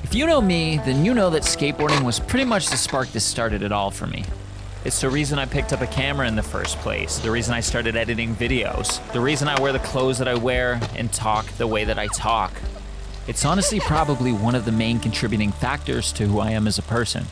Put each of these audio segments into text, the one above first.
If you know me, then you know that skateboarding was pretty much the spark that started it all for me. It's the reason I picked up a camera in the first place, the reason I started editing videos, the reason I wear the clothes that I wear and talk the way that I talk. It's honestly probably one of the main contributing factors to who I am as a person.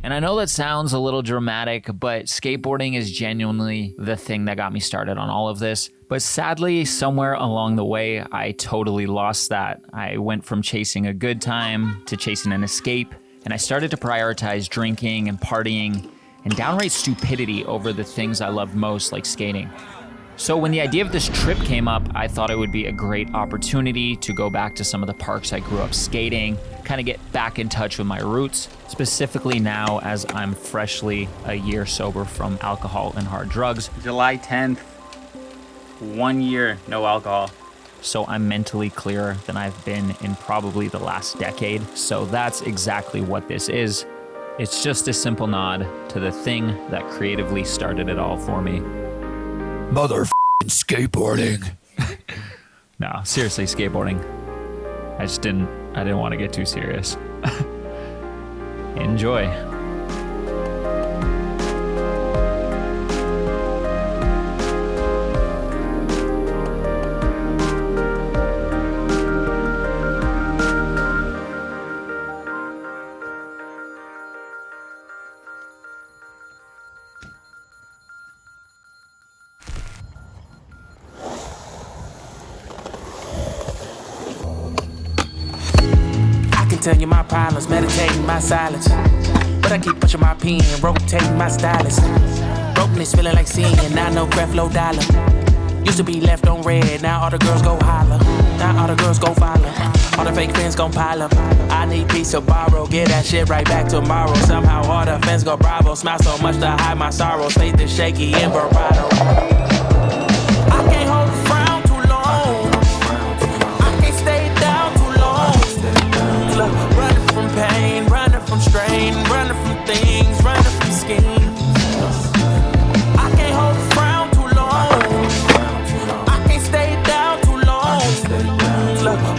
And I know that sounds a little dramatic, but skateboarding is genuinely the thing that got me started on all of this. But sadly, somewhere along the way, I totally lost that. I went from chasing a good time to chasing an escape, and I started to prioritize drinking and partying and downright stupidity over the things I loved most, like skating. So when the idea of this trip came up, I thought it would be a great opportunity to go back to some of the parks I grew up skating, kind of get back in touch with my roots, specifically now as I'm freshly a year sober from alcohol and hard drugs. July 10th, 1 year, no alcohol. So I'm mentally clearer than I've been in probably the last decade. So that's exactly what this is. It's just a simple nod to the thing that creatively started it all for me. Motherfucking skateboarding. No, seriously, skateboarding. I didn't want to get too serious. Enjoy. Tell you my problems, meditating my silence. But I keep pushing my pen, rotating my stylus. Brokenness feeling like sin, now no craft, low dollar. Used to be left on red, now all the girls go holler. Now all the girls go follow. All the fake fans gon' pile up. I need peace to borrow, get that shit right back tomorrow. Somehow all the fans go bravo. Smile so much to hide my sorrows. Faith is shaky and bravado. I can't hold a frown too long. I can't stay down too long. Running from pain, running from strain, running from things, running from schemes. I can't hold a frown too long. I can't stay down too long.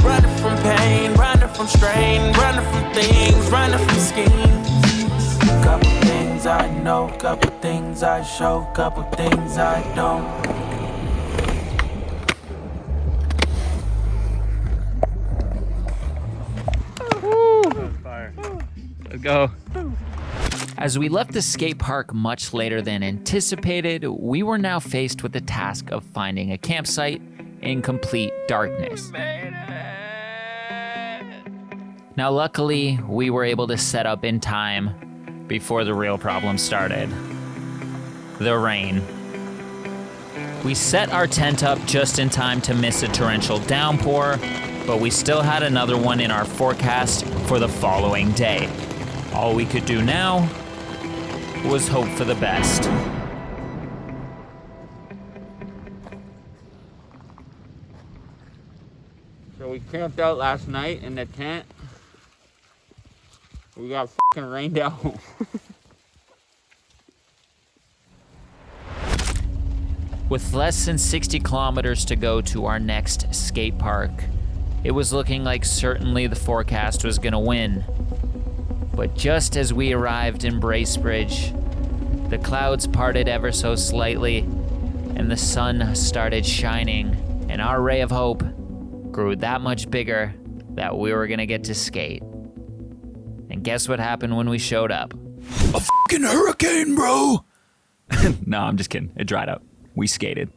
Running from pain, running from strain, running from things, running from schemes. Couple things I know, couple things I show, couple things I don't. Let's go. As we left the skate park much later than anticipated, we were now faced with the task of finding a campsite in complete darkness. Now, luckily, we were able to set up in time before the real problem started. The rain. We set our tent up just in time to miss a torrential downpour, but we still had another one in our forecast for the following day. All we could do now was hope for the best. So we camped out last night in the tent. We got fucking rained out. With less than 60 kilometers to go to our next skate park, it was looking like certainly the forecast was gonna win. But just as we arrived in Bracebridge, the clouds parted ever so slightly and the sun started shining, and our ray of hope grew that much bigger that we were gonna get to skate. And guess what happened when we showed up? A fucking hurricane, bro. No, I'm just kidding. It dried up. We skated.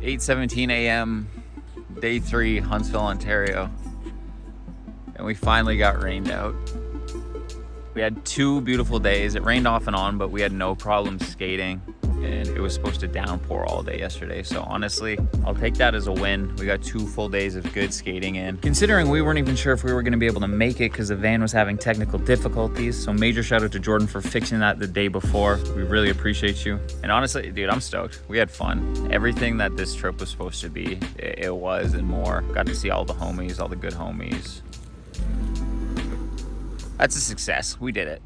"8:17 a.m., day 3, Huntsville, Ontario. And we finally got rained out. We had 2 beautiful days. It rained off and on, but we had no problem skating. And it was supposed to downpour all day yesterday. So honestly, I'll take that as a win. We got 2 full days of good skating in. Considering we weren't even sure if we were gonna be able to make it because the van was having technical difficulties. So major shout out to Jordan for fixing that the day before. We really appreciate you. And honestly, dude, I'm stoked. We had fun. Everything that this trip was supposed to be, it was and more. Got to see all the homies, all the good homies. That's a success. We did it.